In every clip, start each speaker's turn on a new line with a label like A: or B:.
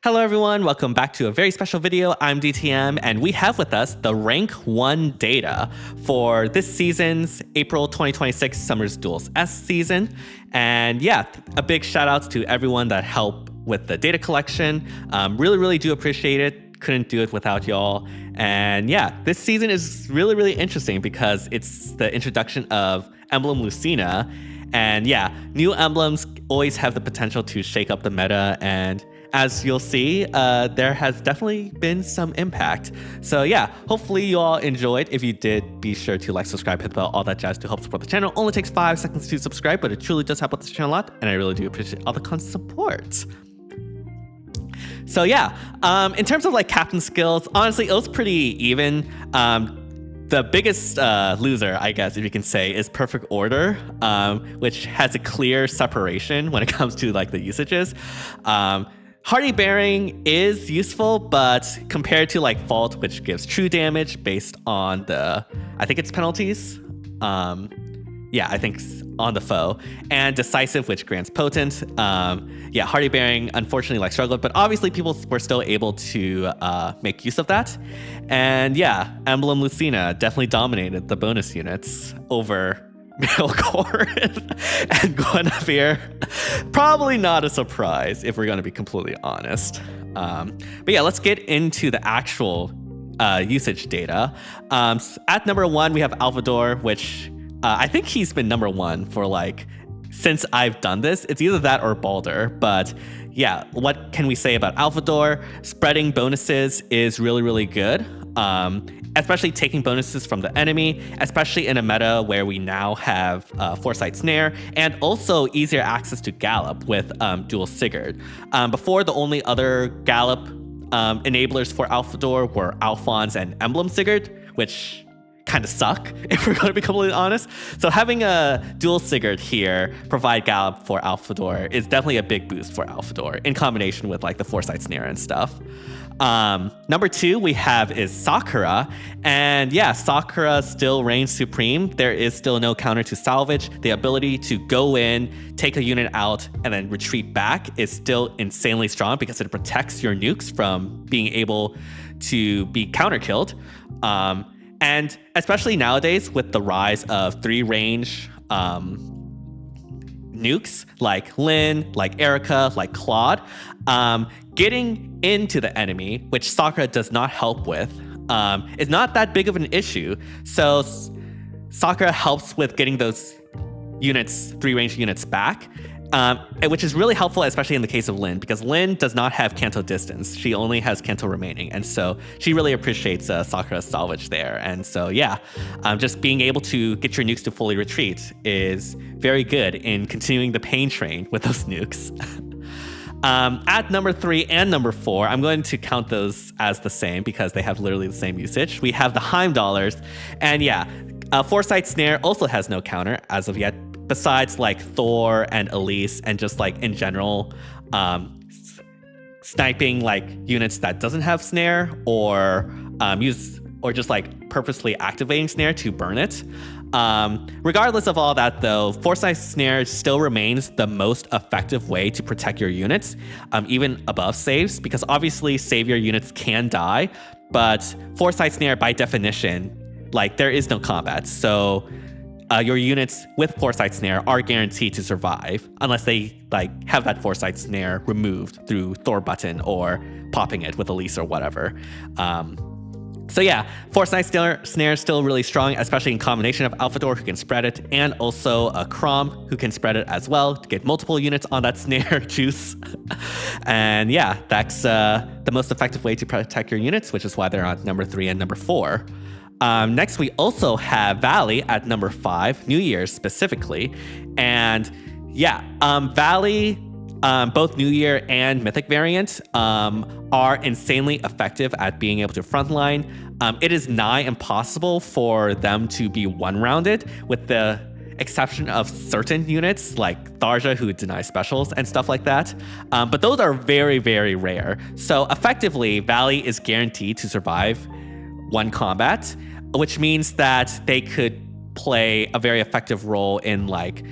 A: Hello everyone, welcome back to a very special video. I'm DTM and we have with us the rank 1 data for this season's April 2026 Summer's Duels S season. And yeah, a big shout outs to everyone that helped with the data collection. Really do appreciate it. Couldn't do it without y'all. And yeah, this season is really interesting because it's the introduction of Emblem LUCINA. And yeah, new emblems always have the potential to shake up the meta, and as you'll see, there has definitely been some impact. So yeah, hopefully you all enjoyed. If you did, be sure to like, subscribe, hit the bell, all that jazz to help support the channel. Only takes 5 seconds to subscribe, but it truly does help out the channel a lot, and I really do appreciate all the constant support. So yeah, in terms of like captain skills, honestly, it was pretty even. The biggest loser, I guess, if you can say, is Perfect Order, which has a clear separation when it comes to like the usages. Hardy Bearing is useful, but compared to like Fault, which gives true damage based on the, I think it's penalties. Yeah, I think on the foe, and Decisive, which grants Potent. Yeah, Hardy Bearing unfortunately like struggled, but obviously people were still able to make use of that. And yeah, Emblem Lucina definitely dominated the bonus units over Milkor and Guinevere. Probably not a surprise if we're going to be completely honest. But yeah, let's get into the actual usage data. At number 1, we have Alvador, which I think he's been number 1 for like since I've done this. It's either that or Baldur, but yeah, what can we say about Alvador? Spreading bonuses is really good. Especially taking bonuses from the enemy, especially in a meta where we now have Foresight Snare and also easier access to Gallop with Dual Sigurd. Before, the only other Gallop enablers for Alvador were Alphonse and Emblem Sigurd, which kind of suck if we're going to be completely honest. So having a Dual Sigurd here provide Gallop for Alvador is definitely a big boost for Alvador in combination with like the Foresight Snare and stuff. Number 2 we have is Sakura, and yeah, Sakura still reigns supreme. There is still no counter to salvage. The ability to go in, take a unit out, and then retreat back is still insanely strong because it protects your nukes from being able to be counter killed. And especially nowadays with the rise of 3-range nukes like Lyn, like Erica, like Claude, getting into the enemy, which Sakura does not help with, is not that big of an issue. So Sakura helps with getting those units, 3-range units back, which is really helpful, especially in the case of Lyn, because Lyn does not have Canto distance. She only has Canto remaining, and so she really appreciates Sakura's salvage there. And so yeah, just being able to get your nukes to fully retreat is very good in continuing the pain train with those nukes. At number 3 and number 4, I'm going to count those as the same because they have literally the same usage. We have the Heimdallers, and yeah, Foresight Snare also has no counter as of yet, besides like Thor and Elise, and just like in general, sniping like units that doesn't have Snare, or just like purposely activating Snare to burn it. Regardless of all that though, Foresight Snare still remains the most effective way to protect your units, even above saves, because obviously savior units can die, but Foresight Snare by definition, like there is no combat. So your units with Foresight Snare are guaranteed to survive unless they like have that Foresight Snare removed through Thor button or popping it with Elise or whatever. So yeah, Foresight Snare is still really strong, especially in combination of Alvador, who can spread it, and also Crom, who can spread it as well to get multiple units on that Snare juice. And yeah, that's the most effective way to protect your units, which is why they're on number 3 and number 4. Next, we also have Valley at number 5, New Year's specifically. And yeah, Valley, both New Year and Mythic variant, are insanely effective at being able to frontline. It is nigh impossible for them to be one-rounded, with the exception of certain units like Tharja, who deny specials and stuff like that. But those are very rare. So effectively, Valley is guaranteed to survive one combat, which means that they could play a very effective role in like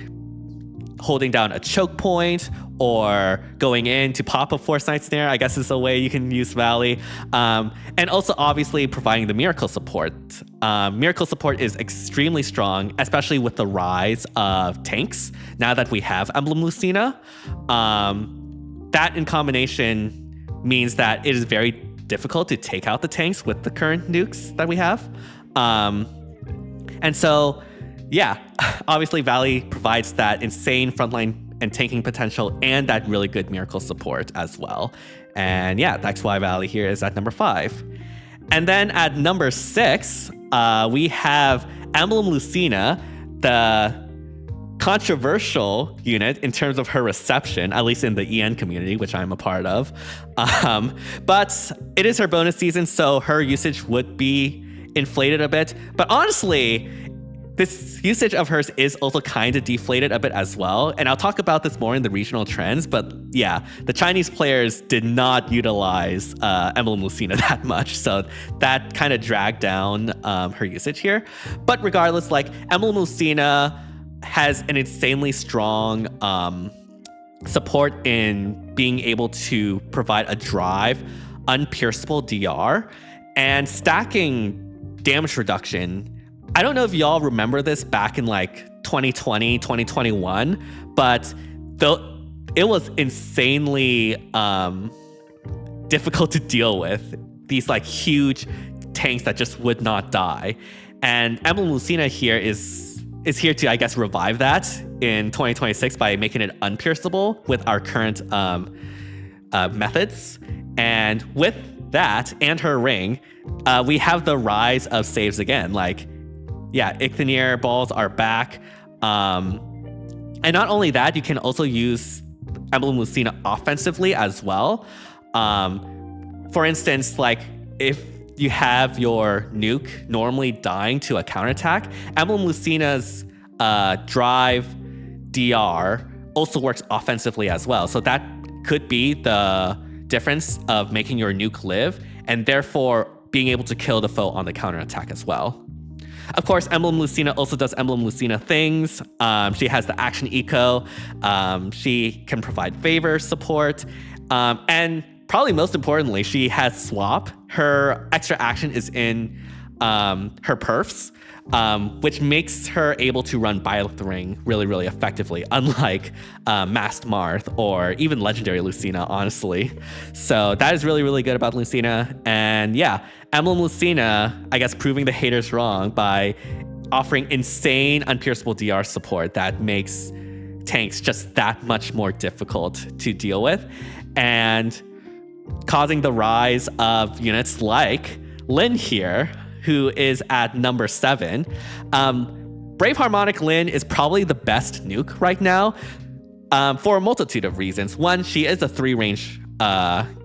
A: holding down a choke point or going in to pop a Force Knight Snare, I guess is a way you can use Valley. And also obviously providing the Miracle support. Miracle support is extremely strong, especially with the rise of tanks. Now that we have Emblem Lucina, that in combination means that it is very difficult to take out the tanks with the current nukes that we have. And so, yeah, obviously Valley provides that insane frontline and tanking potential and that really good Miracle support as well. And yeah, that's why Valley here is at number 5. And then at number 6, we have Emblem Lucina, the controversial unit in terms of her reception, at least in the EN community, which I'm a part of. But it is her bonus season, so her usage would be inflated a bit. But honestly, this usage of hers is also kind of deflated a bit as well. And I'll talk about this more in the regional trends. But yeah, the Chinese players did not utilize Emblem Lucina that much. So that kind of dragged down her usage here. But regardless, like Emblem Lucina has an insanely strong support in being able to provide a drive, unpierceable DR, and stacking damage reduction. I don't know if y'all remember this back in like 2020, 2021, but it was insanely difficult to deal with. These like huge tanks that just would not die. And Emblem Lucina here is here to, I guess, revive that in 2026 by making it unpierceable with our current methods. And with that and her ring, we have the rise of saves again. Like, yeah, Ichthonier balls are back. And not only that, you can also use Emblem Lucina offensively as well. For instance, like if you have your nuke normally dying to a counterattack, Emblem Lucina's drive DR also works offensively as well. So that could be the difference of making your nuke live and therefore being able to kill the foe on the counterattack as well. Of course, Emblem Lucina also does Emblem Lucina things. She has the action eco. She can provide favor support. And probably most importantly, she has swap. Her extra action is in her perfs, which makes her able to run Byleth Ring really, really effectively, unlike Masked Marth or even Legendary Lucina, honestly. So that is really, really good about Lucina. And yeah, Emblem Lucina, I guess, proving the haters wrong by offering insane unpierceable DR support that makes tanks just that much more difficult to deal with, and causing the rise of units like Lin here, who is at number 7. Brave Harmonic Lin is probably the best nuke right now for a multitude of reasons. One, she is a 3-range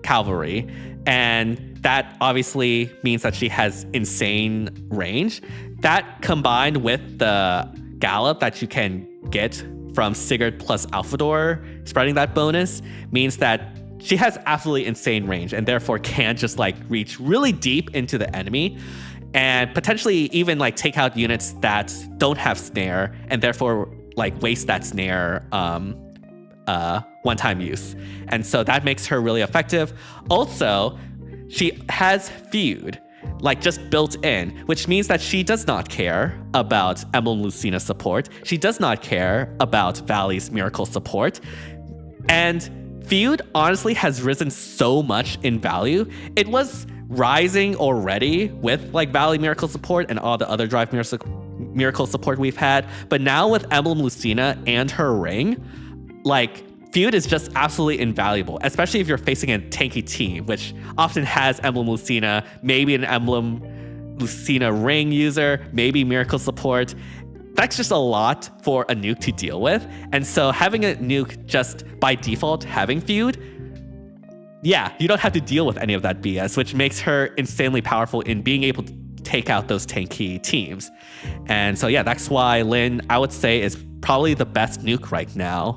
A: cavalry, and that obviously means that she has insane range. That combined with the gallop that you can get from Sigurd plus Alphador spreading that bonus means that she has absolutely insane range and therefore can just like reach really deep into the enemy and potentially even like take out units that don't have snare and therefore like waste that snare one-time use. And so that makes her really effective. Also, she has feud, like just built in, which means that she does not care about Emblem Lucina support. She does not care about Valley's Miracle support. And feud honestly has risen so much in value. It was rising already with like Valley Miracle support and all the other Drive Miracle support we've had. But now with Emblem Lucina and her ring, like feud is just absolutely invaluable, especially if you're facing a tanky team, which often has Emblem Lucina, maybe an Emblem Lucina ring user, maybe Miracle support. That's just a lot for a nuke to deal with. And so having a nuke just by default having feud, yeah, you don't have to deal with any of that BS, which makes her insanely powerful in being able to take out those tanky teams. And so yeah, that's why Lin, I would say, is probably the best nuke right now.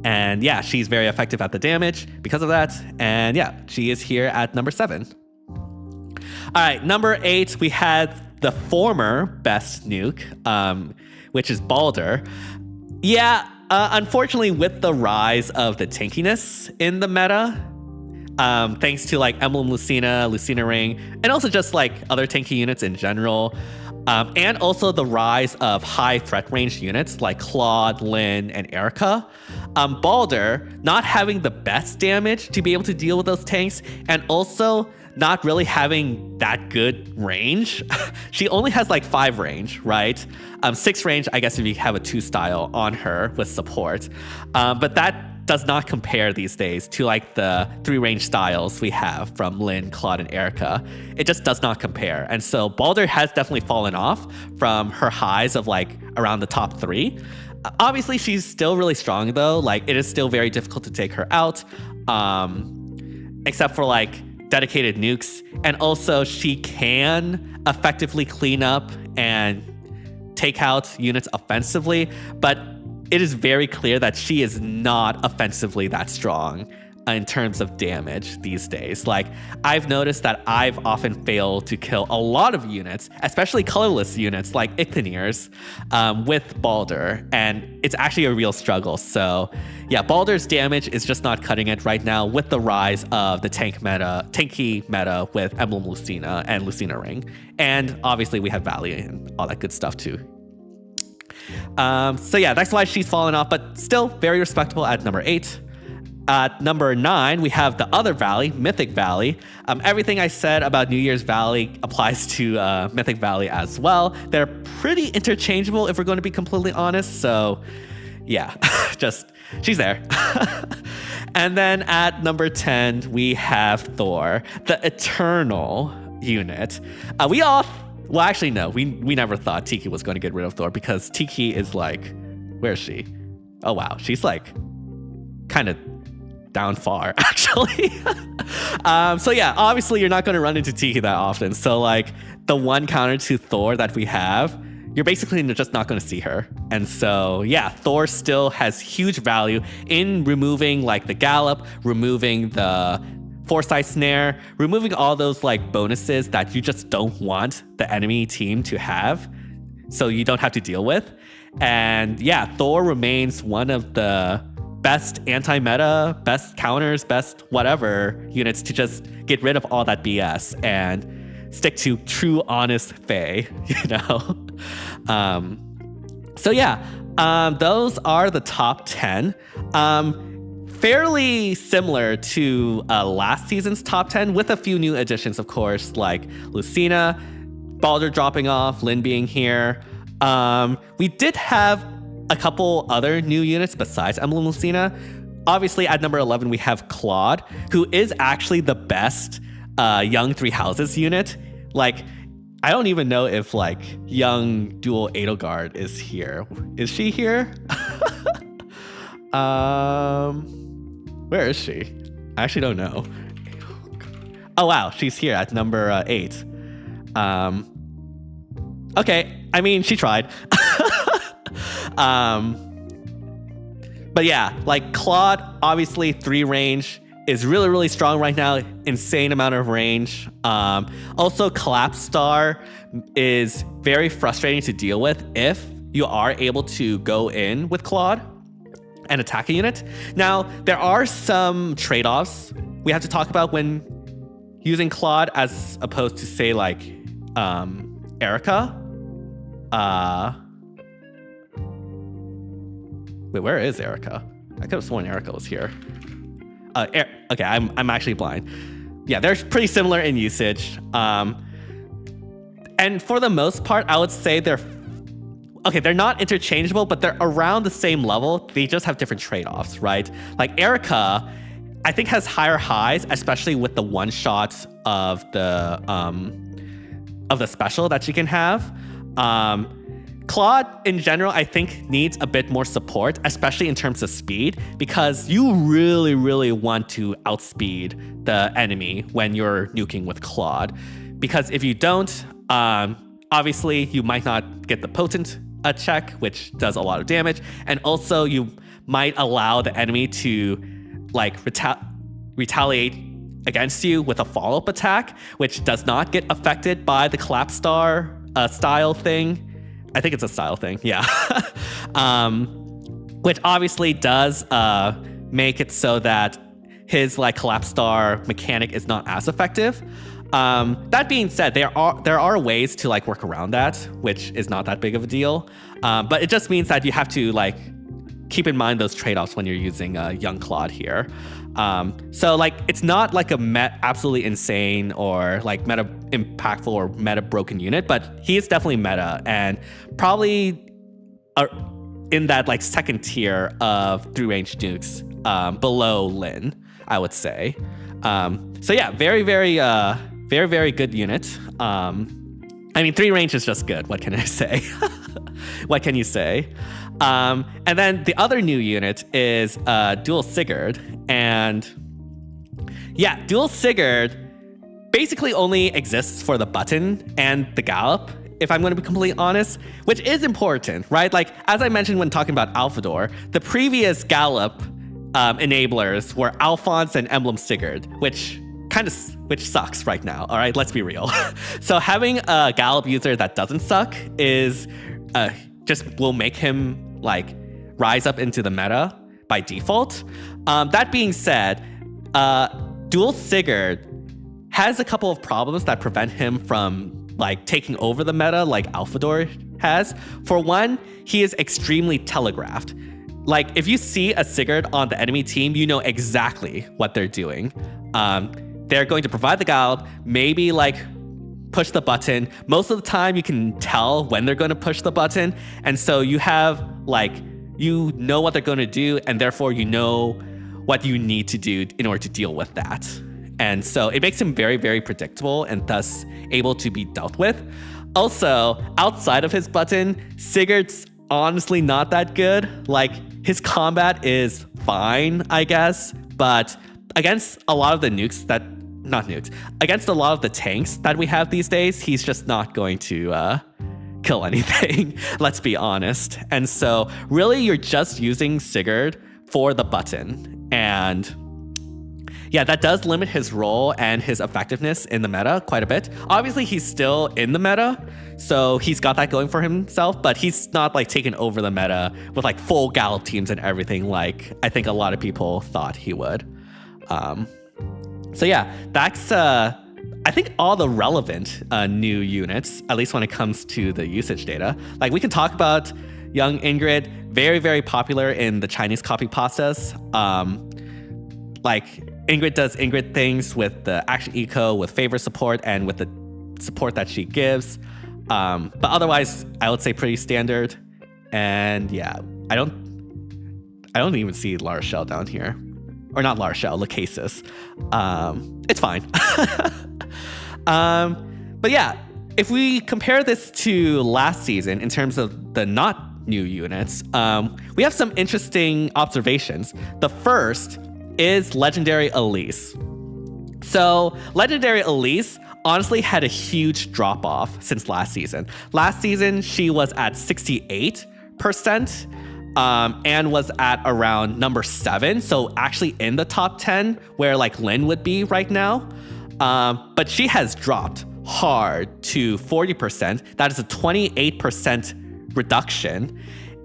A: And yeah, she's very effective at the damage because of that. And yeah, she is here at number 7. All right, number 8, we had the former best nuke, which is Balder. Yeah, unfortunately, with the rise of the tankiness in the meta, thanks to like Emblem Lucina, Lucina Ring, and also just like other tanky units in general, and also the rise of high threat range units like Claude, Lyn, and Erica, Balder not having the best damage to be able to deal with those tanks, and also not really having that good range. She only has like 5 range, right? 6 range, I guess, if you have a 2 style on her with support. But that does not compare these days to like the 3 range styles we have from Lyn, Claude, and Erica. It just does not compare. And so Balder has definitely fallen off from her highs of like around the top 3. Obviously, she's still really strong though. Like it is still very difficult to take her out, except for like dedicated nukes, and also she can effectively clean up and take out units offensively, but it is very clear that she is not offensively that strong in terms of damage these days. Like I've noticed that I've often failed to kill a lot of units, especially colorless units like Ichthonirs, with Balder, and it's actually a real struggle. So yeah, Balder's damage is just not cutting it right now with the rise of the tanky meta with Emblem Lucina and Lucina Ring. And obviously we have Valley and all that good stuff too. So yeah, that's why she's fallen off, but still very respectable at number 8. At number 9, we have the other Valley, Mythic Valley. Everything I said about New Year's Valley applies to Mythic Valley as well. They're pretty interchangeable if we're going to be completely honest. So yeah, just she's there. And then at number 10, we have Thor, the Eternal unit. Well, actually, no, we never thought Tiki was going to get rid of Thor because Tiki is like, where is she? Oh, wow. She's like kind of down far, actually. So yeah, obviously you're not going to run into Tiki that often. So like the one counter to Thor that we have, you're basically just not going to see her. And so yeah, Thor still has huge value in removing like the gallop, removing the foresight snare, removing all those like bonuses that you just don't want the enemy team to have, so you don't have to deal with. And yeah, Thor remains one of the best anti-meta, best counters, best whatever units to just get rid of all that BS and stick to true, honest Fae, you know? So yeah, those are the top 10. Fairly similar to last season's top 10 with a few new additions, of course, like Lucina, Balder dropping off, Lyn being here. We did have a couple other new units besides Emblem Lucina. Obviously, at number 11, we have Claude, who is actually the best young Three Houses unit. Like, I don't even know if like young dual Edelgard is here. Is she here? Where is she? I actually don't know. Oh wow, she's here at number 8. Okay, I mean, she tried. But yeah, like Claude, obviously 3 range is really, really strong right now. Insane amount of range. Also, Collapse Star is very frustrating to deal with if you are able to go in with Claude and attack a unit. Now, there are some trade-offs we have to talk about when using Claude as opposed to, say, like, Erica. Wait, where is Erica? I could have sworn Erica was here. Okay, I'm actually blind. Yeah, they're pretty similar in usage. And for the most part, I would say they're not interchangeable, but they're around the same level. They just have different trade-offs, right? Like Erica, I think has higher highs, especially with the one shot of the special that she can have. Claude, in general, I think needs a bit more support, especially in terms of speed, because you really, really want to outspeed the enemy when you're nuking with Claude. Because if you don't, obviously you might not get the potent check, which does a lot of damage, and also you might allow the enemy to like retaliate against you with a follow-up attack, which does not get affected by the Collapse Star style thing. I think it's a style thing, yeah. which obviously does make it so that his like collapse star mechanic is not as effective. That being said, there are ways to like work around that, which is not that big of a deal. But it just means that you have to like keep in mind those trade-offs when you're using young Claude here. So like it's not like a absolutely insane or like meta impactful or meta broken unit, but he is definitely meta and probably in that like second tier of 3-range nukes below Lin, I would say. So yeah, very good unit. I mean, 3-range is just good. What can I say? What can you say? And then the other new unit is Dual Sigurd. And yeah, Dual Sigurd basically only exists for the button and the gallop, if I'm going to be completely honest, which is important, right? Like, as I mentioned when talking about Alphador, the previous gallop enablers were Alphonse and Emblem Sigurd, which sucks right now. All right, let's be real. So having a gallop user that doesn't suck is just will make him like rise up into the meta by default. That being said, Dual Sigurd has a couple of problems that prevent him from like taking over the meta like Alphador has. For one, he is extremely telegraphed. Like if you see a Sigurd on the enemy team, you know exactly what they're doing. They're going to provide the gallop, maybe like push the button. Most of the time you can tell when they're going to push the button. And so you have like, you know what they're going to do, and therefore you know what you need to do in order to deal with that. And so it makes him very, very predictable and thus able to be dealt with. Also, outside of his button, Sigurd's honestly not that good. Like his combat is fine, I guess, but against a lot of the against a lot of the tanks that we have these days, he's just not going to kill anything, let's be honest. And so really you're just using Sigurd for the button. And yeah, that does limit his role and his effectiveness in the meta quite a bit. Obviously, he's still in the meta, so he's got that going for himself, but he's not like taken over the meta with like full gallop teams and everything like I think a lot of people thought he would. So yeah, that's I think all the relevant new units, at least when it comes to the usage data. Like we can talk about young Ingrid, very, very popular in the Chinese copy pastas. Like Ingrid does Ingrid things with the action eco, with favor support, and with the support that she gives. But otherwise, I would say pretty standard. And yeah, I don't even see La Rochelle down here. Or not La Rochelle, Lacasis. It's fine. But yeah, if we compare this to last season in terms of the not new units, we have some interesting observations. The first is Legendary Elise. So Legendary Elise honestly had a huge drop off since last season. Last season, she was at 68%. And was at around number 7, so actually in the top 10 where like Lin would be right now. But she has dropped hard to 40%. That is a 28% reduction,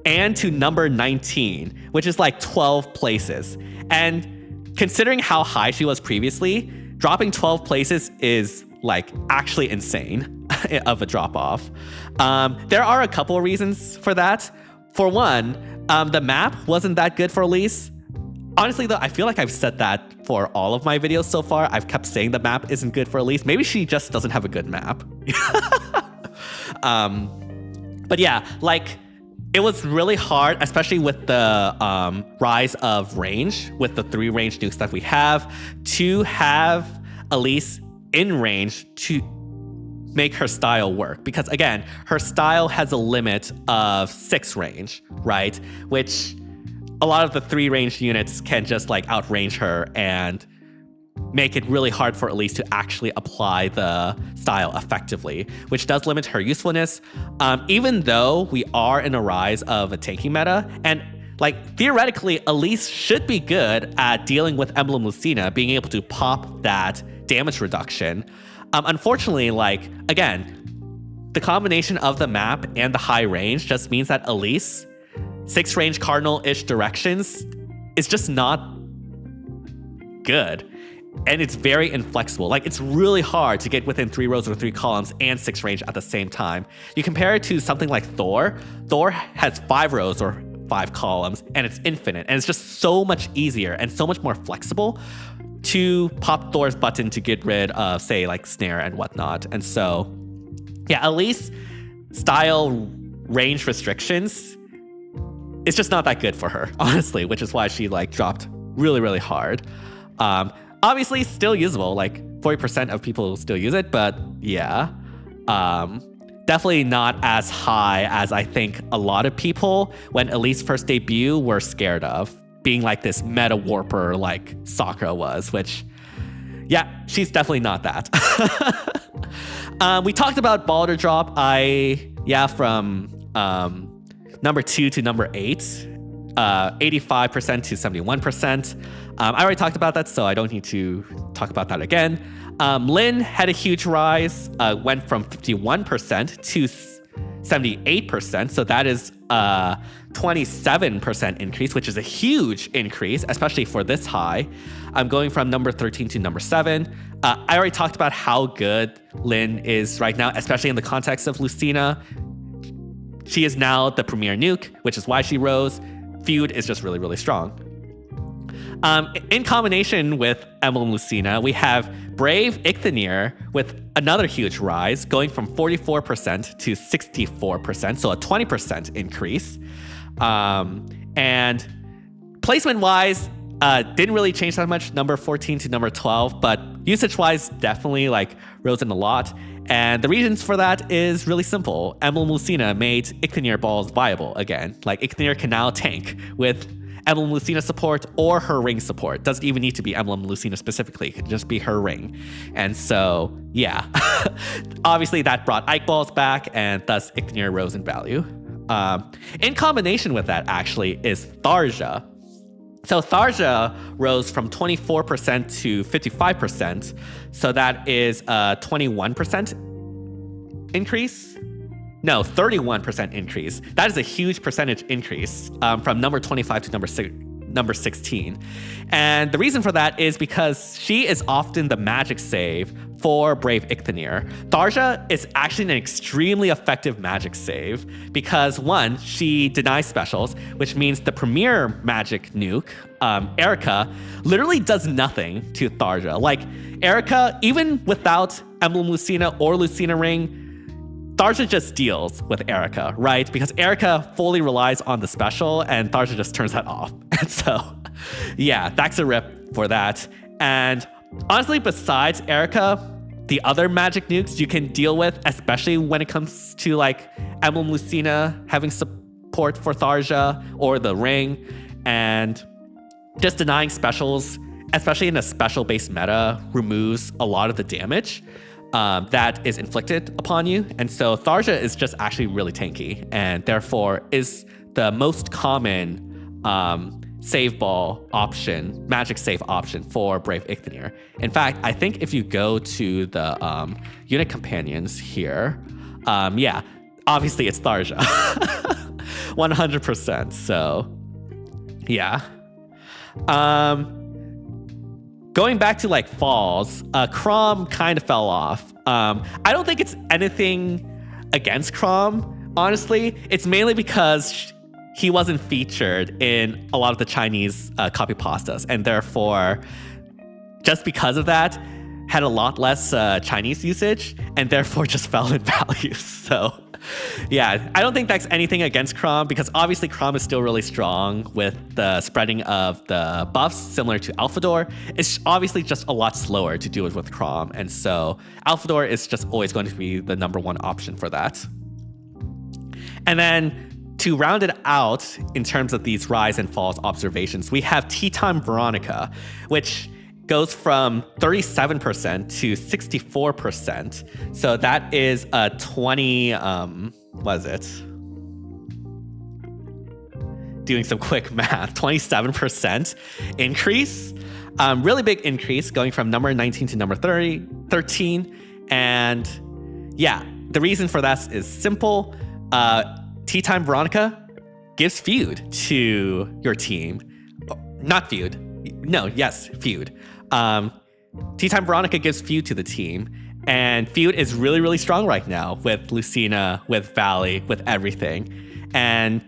A: and to number 19, which is like 12 places. And considering how high she was previously, dropping 12 places is like actually insane of a drop off. There are a couple of reasons for that. For one, the map wasn't that good for Elise. Honestly, though, I feel like I've said that for all of my videos so far. I've kept saying the map isn't good for Elise. Maybe she just doesn't have a good map. But yeah, like it was really hard, especially with the rise of range, with the 3-range nukes that we have, to have Elise in range to make her style work. Because again, her style has a limit of 6 range, right? Which a lot of the 3-range units can just like outrange her and make it really hard for Elise to actually apply the style effectively, which does limit her usefulness. Even though we are in a rise of a tanking meta, and like theoretically, Elise should be good at dealing with Emblem Lucina, being able to pop that damage reduction. Unfortunately, like, again, the combination of the map and the high range just means that Elise 6 range cardinal-ish directions is just not good. And it's very inflexible. Like, it's really hard to get within 3 rows or 3 columns and 6 range at the same time. You compare it to something like Thor. Thor has 5 rows or 5 columns, and it's infinite. And it's just so much easier and so much more flexible to pop Thor's button to get rid of, say, like snare and whatnot. And so, yeah, at least style range restrictions, it's just not that good for her, honestly, which is why she like dropped really, really hard. Obviously, still usable. Like 40% of people still use it, but yeah, definitely not as high as I think a lot of people when Elite's first debut were scared of, being like this meta warper like Sakura was, which, yeah, she's definitely not that. We talked about Balder drop. From number 2 to number 8, 85% to 71%. I already talked about that, so I don't need to talk about that again. Lin had a huge rise, went from 51% to 78%. So that is a 27% increase, which is a huge increase, especially for this high. I'm going from number 13 to number 7. I already talked about how good Lin is right now, especially in the context of Lucina. She is now the premier nuke, which is why she rose. Feud is just really, really strong. In combination with Emblem Lucina, we have Brave Icthanir with another huge rise, going from 44% to 64%, so a 20% increase. And placement-wise, didn't really change that much, number 14 to number 12, but usage-wise, definitely like rose in a lot. And the reasons for that is really simple. Emblem Lucina made Icthanir balls viable again. Like, Icthanir can now tank with Emblem Lucina support or her ring support. Doesn't even need to be Emblem Lucina specifically. It can just be her ring. And so, yeah. Obviously, that brought Ike balls back, and thus Icthanir rose in value. In combination with that, actually, is Tharja. So Tharja rose from 24% to 55%. So that is a 21% increase. No, 31% increase. That is a huge percentage increase from number 25 to number 16. And the reason for that is because she is often the magic save for Brave Icthanir. Tharja is actually an extremely effective magic save because, one, she denies specials, which means the premier magic nuke, Erica, literally does nothing to Tharja. Like, Erica, even without Emblem Lucina or Lucina Ring, Tharja just deals with Erica, right? Because Erica fully relies on the special, and Tharja just turns that off. And so, yeah, that's a rip for that. And honestly, besides Erica, the other magic nukes you can deal with, especially when it comes to like Emblem Lucina having support for Tharja or the ring, and just denying specials, especially in a special-based meta, removes a lot of the damage that is inflicted upon you. And so Tharja is just actually really tanky, and therefore is the most common save ball option, magic save option for Brave Icthanir. In fact, I think if you go to the unit companions here, yeah, obviously it's Tharja. 100%. So, yeah. Going back to like falls, Chrom kind of fell off. I don't think it's anything against Chrom, honestly. It's mainly because he wasn't featured in a lot of the Chinese copy pastas, and therefore, just because of that, had a lot less Chinese usage, and therefore just fell in value. So, yeah, I don't think that's anything against Chrom, because obviously Chrom is still really strong with the spreading of the buffs, similar to Alphador. It's obviously just a lot slower to do it with Chrom, and so Alphador is just always going to be the number one option for that. And then to round it out in terms of these rise and falls observations, we have Tea Time Veronica, which goes from 37% to 64%. So that is a 20, what is it? Doing some quick math, 27% increase. Really big increase, going from number 19 to number 13. And yeah, the reason for that is simple. Tea Time Veronica gives feud to your team. Not feud. No, yes, feud. Tea Time Veronica gives feud to the team. And feud is really, really strong right now with Lucina, with Valley, with everything. And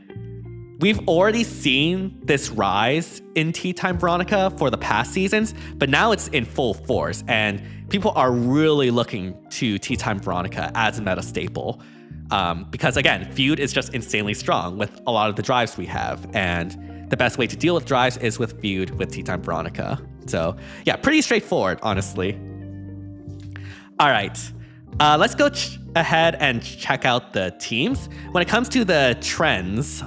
A: we've already seen this rise in Tea Time Veronica for the past seasons, but now it's in full force. And people are really looking to Tea Time Veronica as a meta staple. Because again, feud is just insanely strong with a lot of the drives we have. And the best way to deal with drives is with feud with Tea Time Veronica. So yeah, pretty straightforward, honestly. All right, let's go ahead and check out the teams. When it comes to the trends,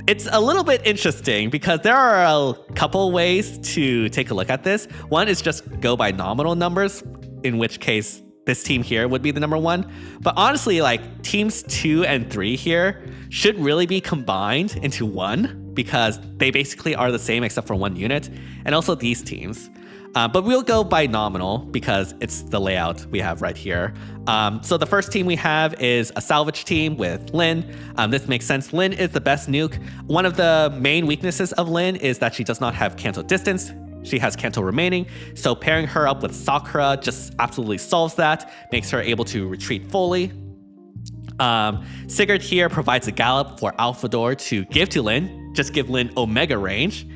A: it's a little bit interesting because there are a couple ways to take a look at this. One is just go by nominal numbers, in which case this team here would be the number one. But honestly, like teams 2 and 3 here should really be combined into one because they basically are the same except for one unit, and also these teams. But we'll go by nominal because it's the layout we have right here. So the first team we have is a salvage team with Lyn. This makes sense. Lyn is the best nuke. One of the main weaknesses of Lyn is that she does not have cancel distance. She has cancel remaining. So pairing her up with Sakura just absolutely solves that, makes her able to retreat fully. Sigurd here provides a gallop for Alphador to give to Lyn. Just give Lyn Omega range.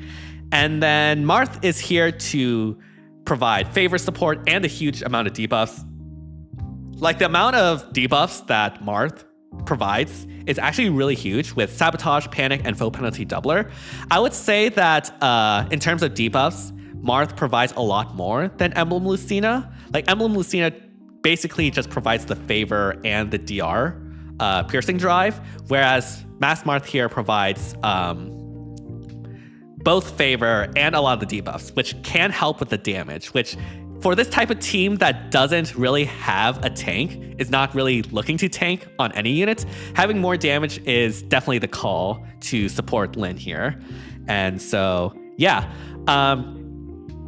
A: And then Marth is here to provide favor support and a huge amount of debuffs. Like the amount of debuffs that Marth provides is actually really huge with Sabotage, Panic, and Foe Penalty Doubler. I would say that in terms of debuffs, Marth provides a lot more than Emblem Lucina. Like Emblem Lucina basically just provides the favor and the DR piercing drive, whereas Mass Marth here provides both favor and a lot of the debuffs, which can help with the damage, which for this type of team that doesn't really have a tank, is not really looking to tank on any units, having more damage is definitely the call to support Lyn here. And so, yeah,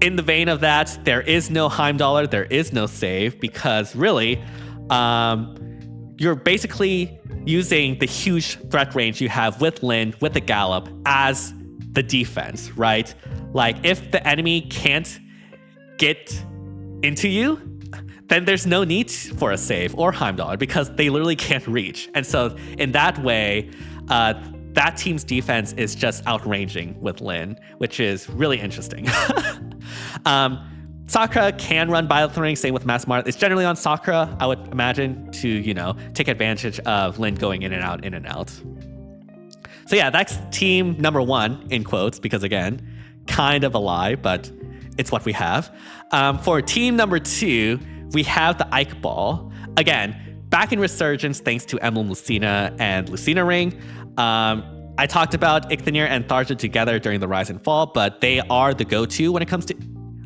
A: in the vein of that, there is no Heimdallr, there is no save, because really, you're basically using the huge threat range you have with Lyn, with the Gallop, as the defense, right? Like if the enemy can't get into you, then there's no need for a save or Heimdallr because they literally can't reach. And so in that way, that team's defense is just outranging with Lyn, which is really interesting. Sakura can run Bioth Ring, same with Mass Marth. It's generally on Sakura, I would imagine, to, you know, take advantage of Lyn going in and out, in and out. So yeah, that's team number one, in quotes, because again, kind of a lie, but it's what we have. For team number 2, we have the Ike Ball. Again, back in Resurgence thanks to Emblem Lucina and Lucina Ring. I talked about Icthanir and Tharja together during the Rise and Fall, but they are the go-to when it comes to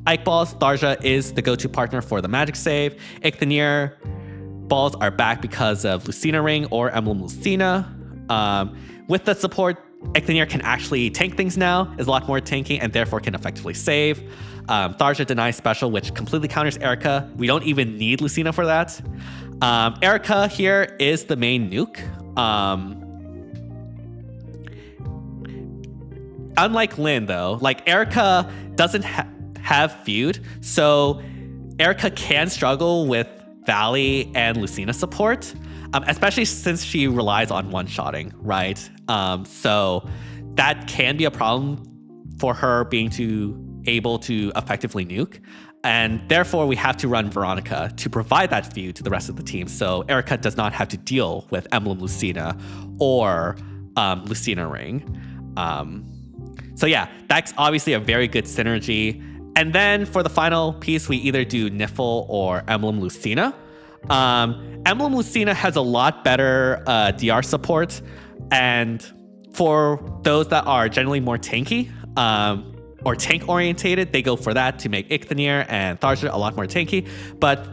A: Ike Balls. Tharja is the go-to partner for the magic save. Icthanir balls are back because of Lucina Ring or Emblem Lucina. With the support, Icthanir can actually tank things now, is a lot more tanky, and therefore can effectively save. Tharja denies special, which completely counters Erica. We don't even need Lucina for that. Erica here is the main nuke. Unlike Lyn, though, like Erica doesn't have feud, so Erica can struggle with Valley and Lucina support. Especially since she relies on one-shotting, right? So that can be a problem for her being able to effectively nuke. And therefore, we have to run Veronica to provide that feud to the rest of the team. So Erica does not have to deal with Emblem Lucina or Lucina Ring. So yeah, that's obviously a very good synergy. And then for the final piece, we either do Niffle or Emblem Lucina. Emblem Lucina has a lot better DR support, and for those that are generally more tanky or tank orientated, they go for that to make Icthanir and Tharja a lot more tanky. But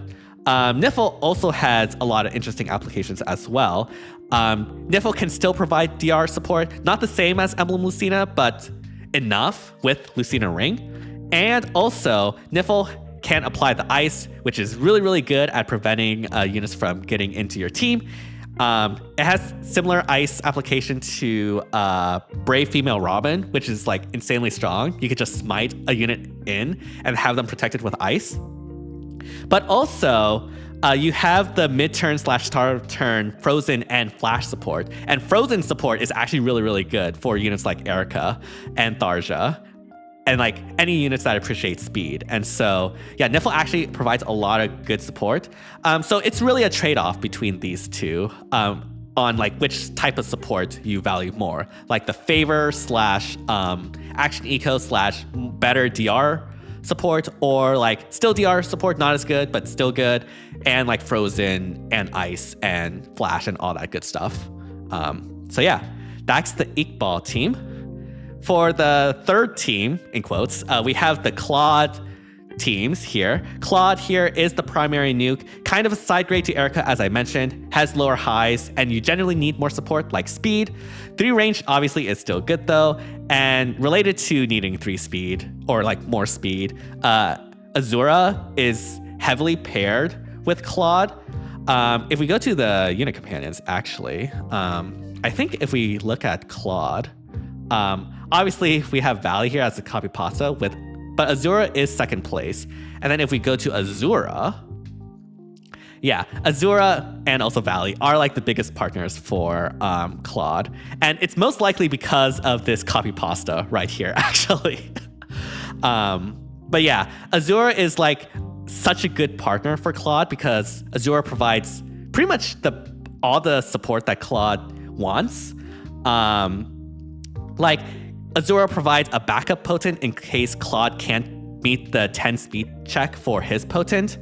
A: Niffle also has a lot of interesting applications as well. Niffle can still provide DR support, not the same as Emblem Lucina, but enough with Lucina Ring. And also, Niffle can apply the ice, which is really, really good at preventing units from getting into your team. It has similar ice application to Brave Female Robin, which is like insanely strong. You could just smite a unit in and have them protected with ice. But also, you have the mid-turn / start turn frozen and flash support. And frozen support is actually really, really good for units like Erica and Tharja, and like any units that appreciate speed. And so, yeah, Niffle actually provides a lot of good support. So it's really a trade-off between these two on like which type of support you value more, like the favor / action eco / better DR support, or like still DR support, not as good, but still good, and like frozen and ice and flash and all that good stuff. So yeah, that's the Iqbal team. For the third team, in quotes, we have the Claude teams here. Claude here is the primary nuke, kind of a side grade to Erica, as I mentioned, has lower highs, and you generally need more support like speed. 3 range obviously is still good though, and related to needing 3 speed or like more speed, Azura is heavily paired with Claude. If we go to the unit companions, actually, I think if we look at Claude, obviously we have Valley here as a copy pasta but Azura is second place. And then if we go to Azura, yeah, Azura and also Valley are like the biggest partners for Claude. And it's most likely because of this copy pasta right here, actually. But yeah, Azura is like such a good partner for Claude because Azura provides pretty much all the support that Claude wants. Like Azura provides a backup potent in case Claude can't meet the 10 speed check for his potent,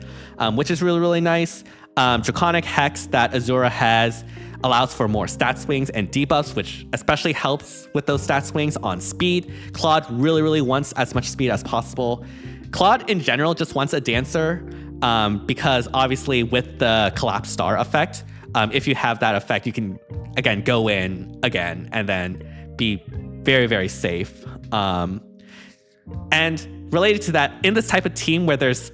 A: which is really, really nice. Draconic Hex that Azura has allows for more stat swings and debuffs, which especially helps with those stat swings on speed. Claude really, really wants as much speed as possible. Claude in general just wants a dancer because obviously with the collapse star effect, if you have that effect, you can again go in again and then be very, very safe. And related to that, in this type of team where there's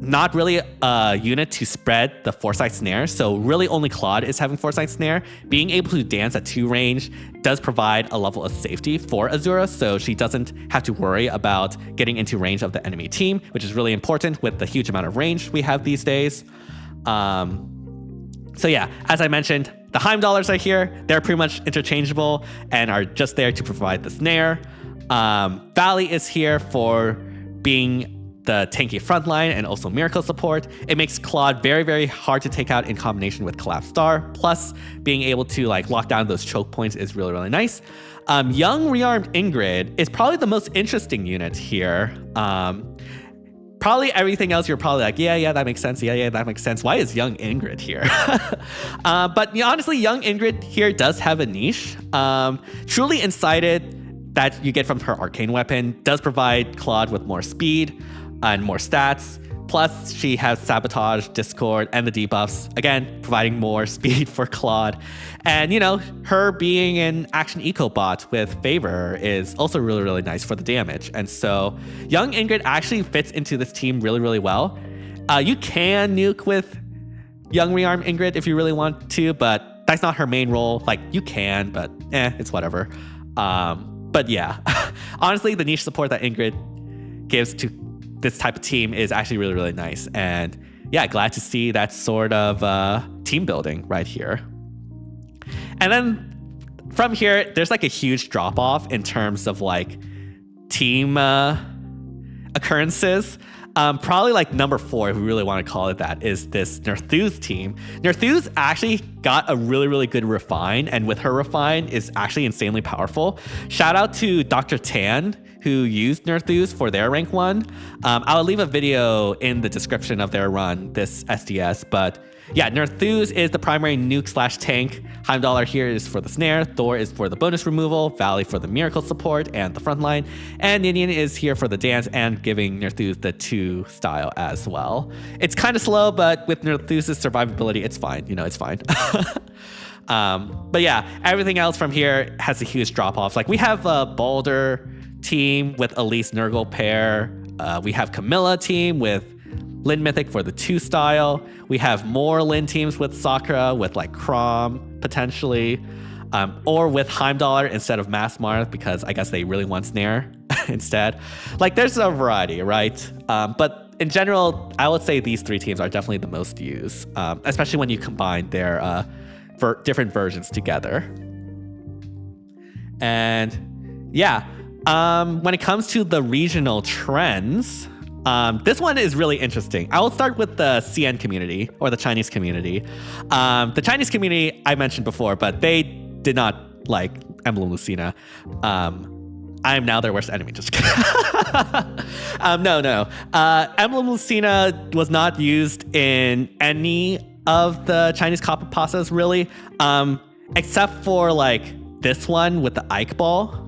A: not really a unit to spread the Foresight Snare, so really only Claude is having Foresight Snare, being able to dance at 2 range does provide a level of safety for Azura, so she doesn't have to worry about getting into range of the enemy team, which is really important with the huge amount of range we have these days. So yeah, as I mentioned, the Heimdallers are here. They're pretty much interchangeable and are just there to provide the snare. Valley is here for being the tanky frontline and also miracle support. It makes Claude very, very hard to take out in combination with Collapse Star. Plus, being able to like lock down those choke points is really, really nice. Young Rearmed Ingrid is probably the most interesting unit here. Probably everything else you're probably like, yeah, that makes sense. Yeah, that makes sense. Why is Young Ingrid here? But honestly, Young Ingrid here does have a niche. Truly Incited that you get from her arcane weapon does provide Claude with more speed and more stats. Plus, she has Sabotage, Discord, and the debuffs, again, providing more speed for Claude. And, you know, her being an action eco bot with Favor is also really, really nice for the damage. And so, Young Ingrid actually fits into this team really, really well. You can nuke with Young Rearmed Ingrid if you really want to, but that's not her main role. Like, you can, but it's whatever. But yeah, honestly, the niche support that Ingrid gives to this type of team is actually really, really nice. And yeah, glad to see that sort of team building right here. And then from here, there's like a huge drop off in terms of like team occurrences. Probably like number 4, if we really want to call it that, is this Nerthuz team. Nerthuz actually got a really, really good refine, and with her refine is actually insanely powerful. Shout out to Dr. Tan, who used Nerthuz for their rank 1. I'll leave a video in the description of their run, this SDS, but yeah, Nerthuz is the primary nuke / tank. Heimdall here is for the snare, Thor is for the bonus removal, Valley for the miracle support and the frontline, and Ninian is here for the dance and giving Nerthuz the 2 style as well. It's kind of slow, but with Nerthuz's survivability, it's fine. You know, it's fine. But yeah, everything else from here has a huge drop off. Like we have a Baldur team with Elise Nurgle pair. We have Camilla team with Lin Mythic for the 2 style. We have more Lin teams with Sakura, with like Chrom potentially, or with Heimdallr instead of Masked Marth, because I guess they really want Snare instead. Like there's a variety, right? But in general, I would say these 3 teams are definitely the most used, especially when you combine their different versions together. And yeah, when it comes to the regional trends, this one is really interesting. I will start with the CN community, or the Chinese community. The Chinese community I mentioned before, but they did not like Emblem Lucina. I am now their worst enemy. Just kidding. No. Emblem Lucina was not used in any of the Chinese copy pastas, really, except for like this one with the Ike Ball.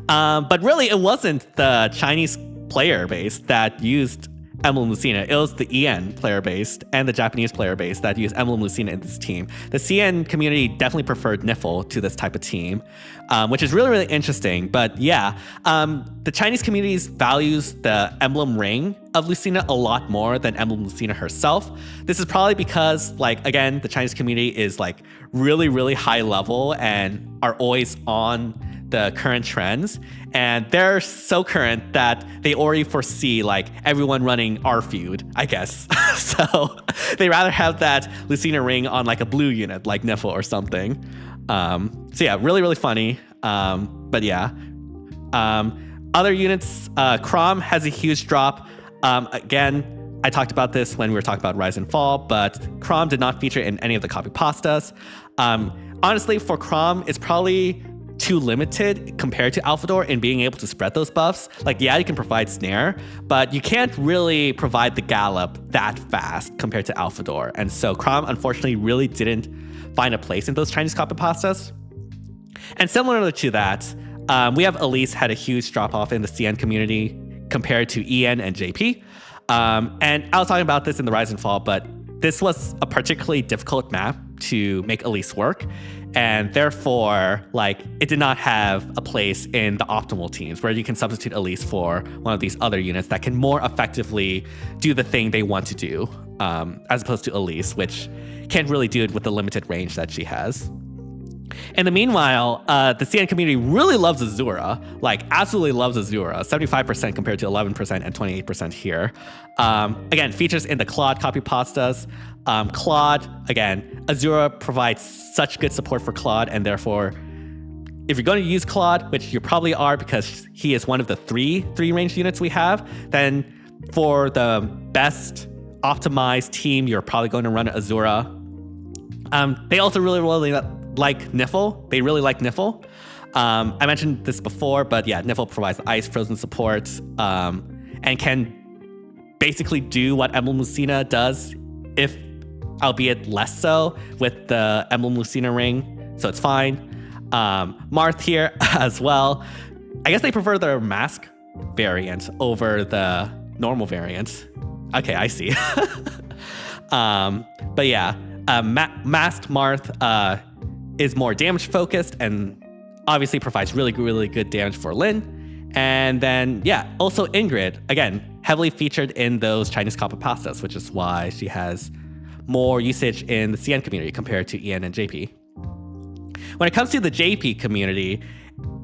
A: But really, it wasn't the Chinese player base that used Emblem Lucina. It was the EN player base and the Japanese player base that used Emblem Lucina in this team. The CN community definitely preferred Niffle to this type of team, which is really, really interesting. But yeah, the Chinese community values the Emblem ring of Lucina a lot more than Emblem Lucina herself. This is probably because, like, again, the Chinese community is like really, really high level and are always on the current trends, and they're so current that they already foresee like everyone running our feud, I guess. So they rather have that Lucina ring on like a blue unit like Niffle or something. So yeah, really, really funny. But yeah, other units, Chrom has a huge drop. Again, I talked about this when we were talking about Rise and Fall, but Chrom did not feature in any of the copy pastas. Honestly, for Chrom, it's probably too limited compared to Alphador in being able to spread those buffs. Like, yeah, you can provide Snare, but you can't really provide the Gallop that fast compared to Alphador. And so Chrom, unfortunately, really didn't find a place in those Chinese copy pastas. And similar to that, we have Elise had a huge drop-off in the CN community compared to EN and JP. And I was talking about this in the Rise and Fall, but this was a particularly difficult map to make Elise work. And therefore, like, it did not have a place in the optimal teams where you can substitute Elise for one of these other units that can more effectively do the thing they want to do, as opposed to Elise, which can't really do it with the limited range that she has. In the meanwhile, the CN community really loves Azura, like absolutely loves Azura, 75% compared to 11% and 28% here. Again, features in the Claude copy pastas. Claude, again, Azura provides such good support for Claude, and therefore, if you're going to use Claude, which you probably are because he is one of the three range units we have, then for the best optimized team, you're probably going to run Azura. They also really like Niffle. They really like Niffle. I mentioned this before, but yeah, Niffle provides ice frozen support, and can basically do what Emblem Lucina does, if albeit less so, with the Emblem Lucina ring, so it's fine. Marth here as well. I guess they prefer their mask variant over the normal variant. Okay, I see. But yeah, masked Marth is more damage focused and obviously provides really, really good damage for Lin. And then, yeah, also Ingrid, again, heavily featured in those Chinese copy pastas, which is why she has more usage in the CN community compared to EN and JP. When it comes to the JP community,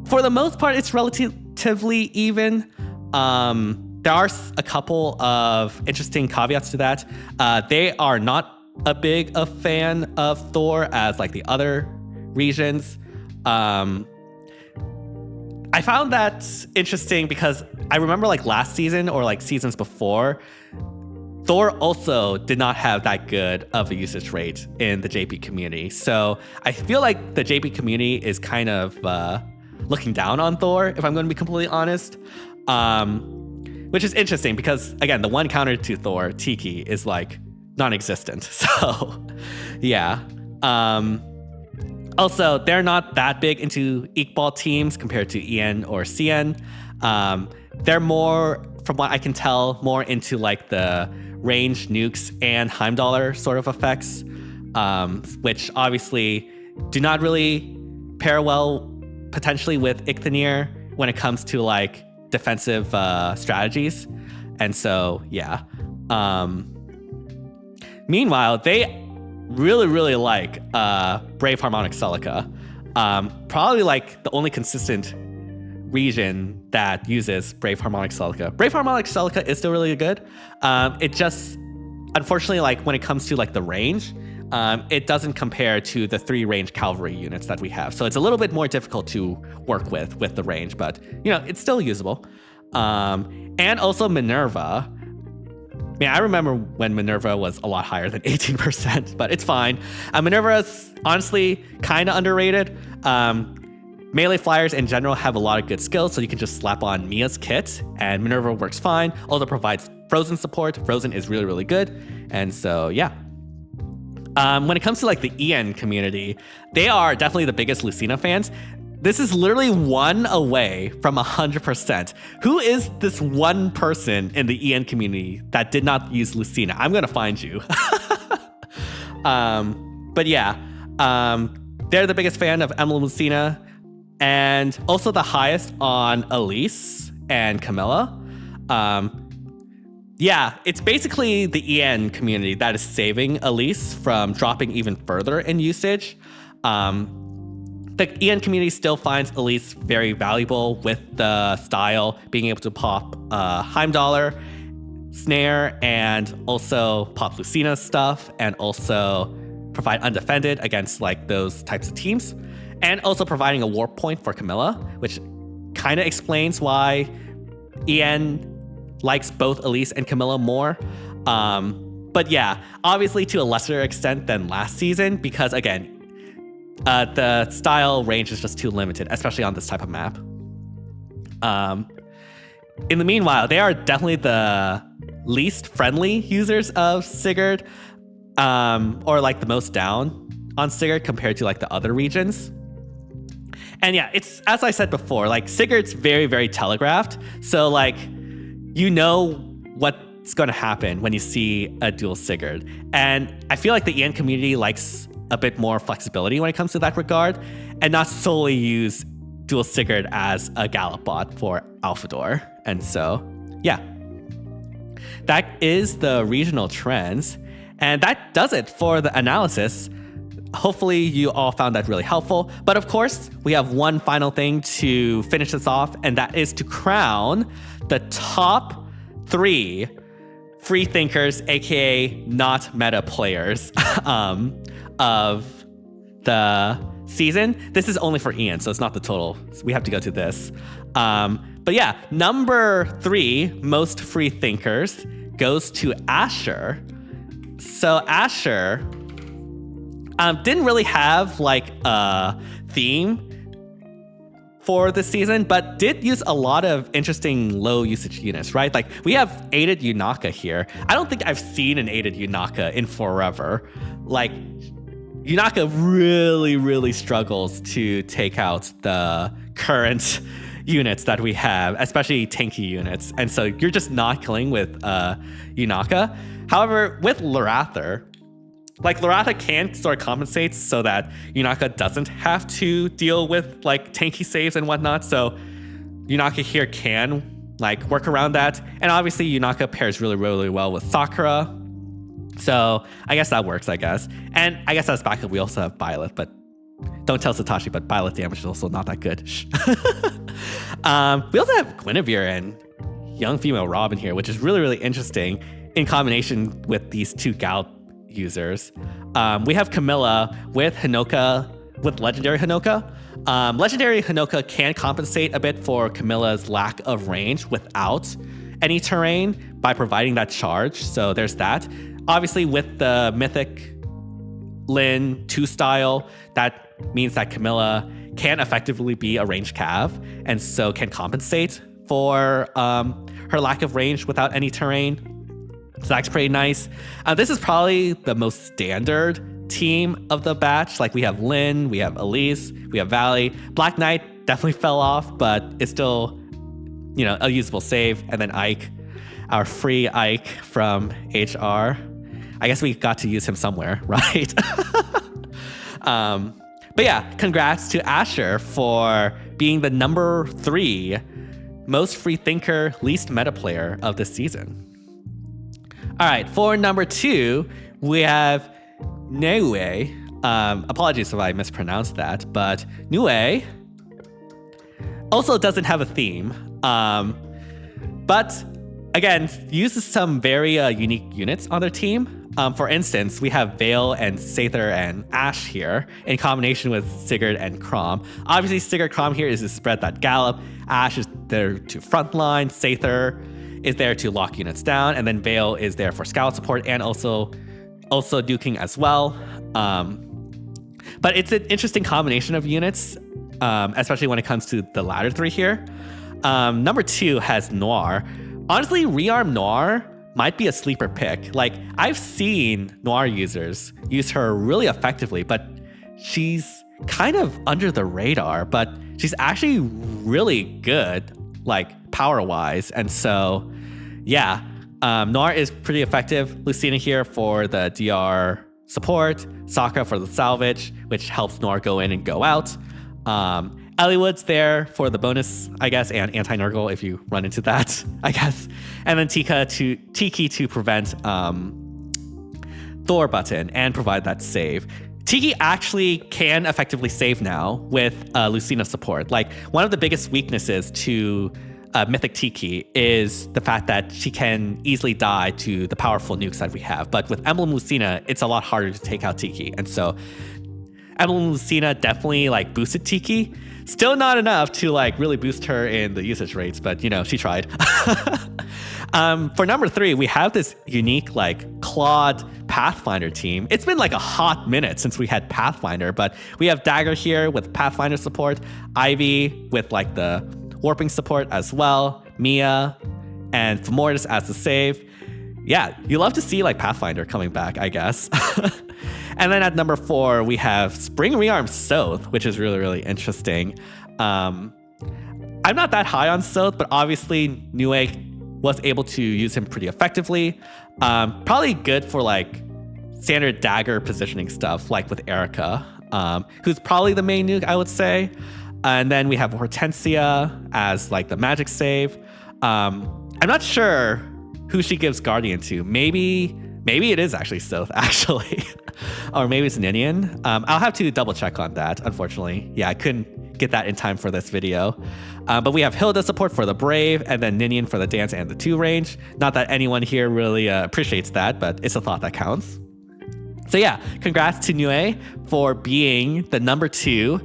A: for the most part, it's relatively even. There are a couple of interesting caveats to that. They are not a big a fan of Thor as like the other regions. I found that interesting because I remember like last season or like seasons before, Thor also did not have that good of a usage rate in the JP community. So I feel like the JP community is kind of looking down on Thor, if I'm going to be completely honest. Which is interesting because, again, the one counter to Thor, Tiki, is like non-existent. So yeah. Also, they're not that big into Iqbal teams compared to EN or CN. They're more, from what I can tell, more into like the range nukes and Heimdallr sort of effects, which obviously do not really pair well potentially with Ichthanir when it comes to like defensive strategies. And so, yeah. Meanwhile, they really like Brave Harmonic Celica. Probably like the only consistent region that uses Brave Harmonic Celica. Brave Harmonic Celica is still really good. It just, unfortunately, like when it comes to like the range, it doesn't compare to the 3 range cavalry units that we have. So it's a little bit more difficult to work with the range, but you know, it's still usable. And also Minerva. I remember when Minerva was a lot higher than 18%, but it's fine. Minerva is honestly kind of underrated. Melee flyers in general have a lot of good skills, so you can just slap on Mia's kit, and Minerva works fine. Also provides Frozen support. Frozen is really good, and so yeah. When it comes to like the EN community, they are definitely the biggest Lucina fans. This is literally 1 away from 100%. Who is this one person in the EN community that did not use Lucina? I'm gonna find you. But yeah, they're the biggest fan of Emblem Lucina, and also the highest on Elise and Camilla. Yeah, it's basically the EN community that is saving Elise from dropping even further in usage. The EN community still finds Elise very valuable with the style, being able to pop Heimdallr, Snare, and also pop Lucina stuff, and also provide undefended against like those types of teams, and also providing a warp point for Camilla, which kind of explains why EN likes both Elise and Camilla more. But yeah, obviously to a lesser extent than last season, because again, the style range is just too limited, especially on this type of map. In the meanwhile, they are definitely the least friendly users of Sigurd, or like the most down on Sigurd compared to like the other regions. And yeah, it's, as I said before, like Sigurd's very telegraphed. So like, you know what's going to happen when you see a dual Sigurd. And I feel like the EN community likes a bit more flexibility when it comes to that regard, and not solely use dual Sigurd as a Gallop bot for Alphador. And so, yeah, that is the regional trends. And that does it for the analysis. Hopefully you all found that really helpful. But of course, we have one final thing to finish this off, and that is to crown the top 3 free thinkers, aka not meta players, of the season. This is only for Ian, so it's not the total. So we have to go to this. But yeah, number 3 most free thinkers goes to Asher. So Asher didn't really have like a theme for this season, but did use a lot of interesting low usage units, right? Like we have aided Yunaka here. I don't think I've seen an aided Yunaka in forever. Like Yunaka really struggles to take out the current units that we have, especially tanky units. And so you're just not killing with Yunaka. However, with Lorather, like Loratha can sort of compensate so that Yunaka doesn't have to deal with like tanky saves and whatnot. So Yunaka here can like work around that. And obviously Yunaka pairs really well with Sakura. So I guess that works, I guess. And I guess as backup, we also have Byleth, but don't tell Satoshi, but Byleth damage is also not that good. We also have Guinevere and young female Robin here, which is really interesting in combination with these 2 Gallop users. We have Camilla with Hinoka, with Legendary Hinoka. Legendary Hinoka can compensate a bit for Camilla's lack of range without any terrain by providing that charge. So there's that. Obviously, with the Mythic Lin 2 style, that means that Camilla can effectively be a ranged cav, and so can compensate for her lack of range without any terrain. So that's pretty nice. This is probably the most standard team of the batch. Like we have Lin, we have Elise, we have Valley. Black Knight definitely fell off, but it's still, you know, a usable save. And then Ike, our free Ike from HR. I guess we got to use him somewhere, right? But yeah, congrats to Asher for being the number 3 most free thinker, least meta player of this season. All right, for number 2, we have Nue. Apologies if I mispronounced that, but Nue also doesn't have a theme. But again, uses some very unique units on their team. For instance, we have Vale and Sather and Ashe here in combination with Sigurd and Chrom. Obviously, Sigurd Chrom here is to spread that gallop. Ashe is there to frontline. Sather is there to lock units down. And then Vale is there for scout support and also duking as well. But it's an interesting combination of units, especially when it comes to the latter 3 here. Number 2 has Noir. Honestly, Rearm Noir might be a sleeper pick. Like, I've seen Noir users use her really effectively, but she's kind of under the radar, but she's actually really good, like, power-wise. And so, yeah, Noir is pretty effective. Lucina here for the DR support, Sokka for the salvage, which helps Noir go in and go out. Eliwood's there for the bonus, I guess, and anti-Nurgle if you run into that, I guess. And then Tiki to prevent Thor button and provide that save. Tiki actually can effectively save now with Lucina support. Like, one of the biggest weaknesses to Mythic Tiki is the fact that she can easily die to the powerful nukes that we have. But with Emblem Lucina, it's a lot harder to take out Tiki. And so Emblem Lucina definitely like boosted Tiki. Still not enough to like really boost her in the usage rates, but you know, she tried. For number 3, we have this unique like Claude Pathfinder team. It's been like a hot minute since we had Pathfinder, but we have Dagger here with Pathfinder support, Ivy with like the warping support as well, Mia, and Femortis as the save. Yeah, you love to see like Pathfinder coming back, I guess. And then at number 4, we have Spring Rearm Soth, which is really, really interesting. I'm not that high on Soth, but obviously Nue was able to use him pretty effectively. Probably good for like standard dagger positioning stuff, like with Erica, who's probably the main nuke, I would say. And then we have Hortensia as like the magic save. I'm not sure who she gives Guardian to. Maybe it is actually Soth, actually. Or maybe it's Ninian. I'll have to double check on that, unfortunately. Yeah, I couldn't get that in time for this video. But we have Hilda support for the Brave, and then Ninian for the Dance and the 2 range. Not that anyone here really appreciates that, but it's a thought that counts. So yeah, congrats to Nue for being the number 2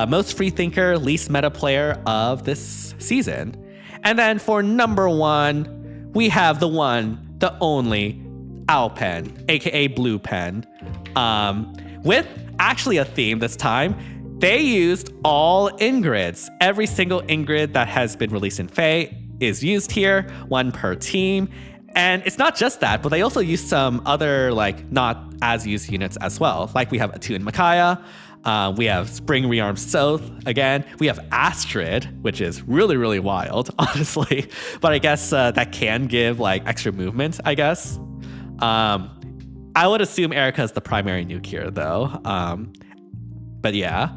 A: most free thinker, least meta player of this season. And then for number 1, we have the one, the only, Owl Pen, aka Blue Pen, with actually a theme this time. They used all Ingrids. Every single Ingrid that has been released in FEH is used here, 1 per team. And it's not just that, but they also use some other like not as used units as well. Like we have Atu and Micaiah. We have Spring Rearm Soth again. We have Astrid, which is really, really wild, honestly. But I guess that can give like extra movement, I guess. I would assume Erica is the primary nuke here, though. But yeah.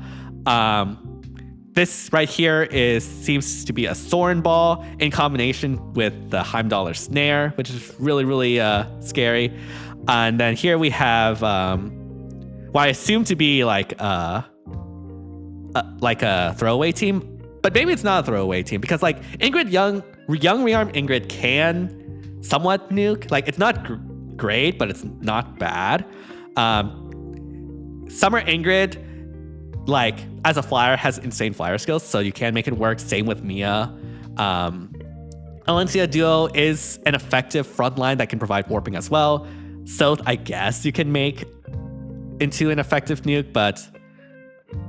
A: This right here seems to be a Soren Ball in combination with the Heimdallr Snare, which is really, really scary. And then here we have what I assume to be like a throwaway team, but maybe it's not a throwaway team because like Ingrid young Rearm Ingrid can somewhat nuke. Like it's not great, but it's not bad. Summer Ingrid, like as a flyer, has insane flyer skills, so you can make it work. Same with Mia. Alencia Duo is an effective frontline that can provide warping as well. Soth, I guess you can make into an effective nuke, but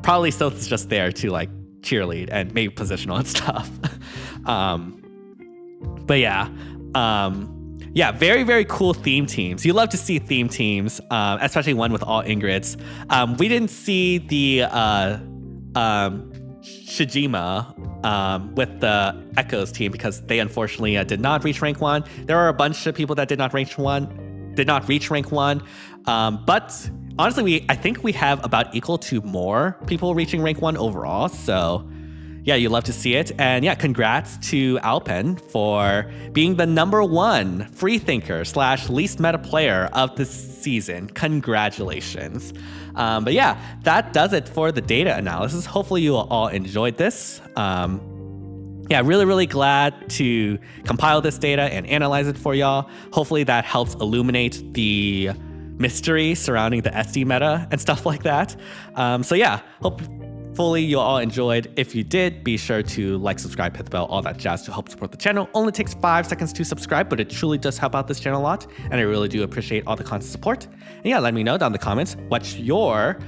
A: probably Soth is just there to like cheerlead and maybe positional and stuff. But yeah. Yeah, very, very cool theme teams. You love to see theme teams, especially one with all Ingrids. We didn't see the Shijima with the Echoes team because they unfortunately did not reach rank 1. There are a bunch of people that did not reach rank 1. But honestly, I think we have about equal to more people reaching rank 1 overall. So yeah, you love to see it. And yeah, congrats to Alpen for being the #1 free thinker / least meta player of this season. Congratulations. But yeah, that does it for the data analysis. Hopefully you all enjoyed this. Yeah, really glad to compile this data and analyze it for y'all. Hopefully that helps illuminate the mystery surrounding the SD meta and stuff like that. So yeah, hopefully you all enjoyed. If you did, be sure to like, subscribe, hit the bell, all that jazz to help support the channel. Only takes 5 seconds to subscribe, but it truly does help out this channel a lot, and I really do appreciate all the constant support. And yeah, let me know down in the comments what your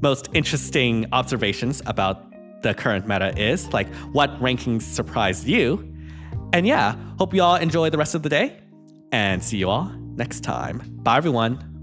A: most interesting observations about the current meta is, like what rankings surprised you. And yeah, hope you all enjoy the rest of the day, and see you all next time. Bye everyone.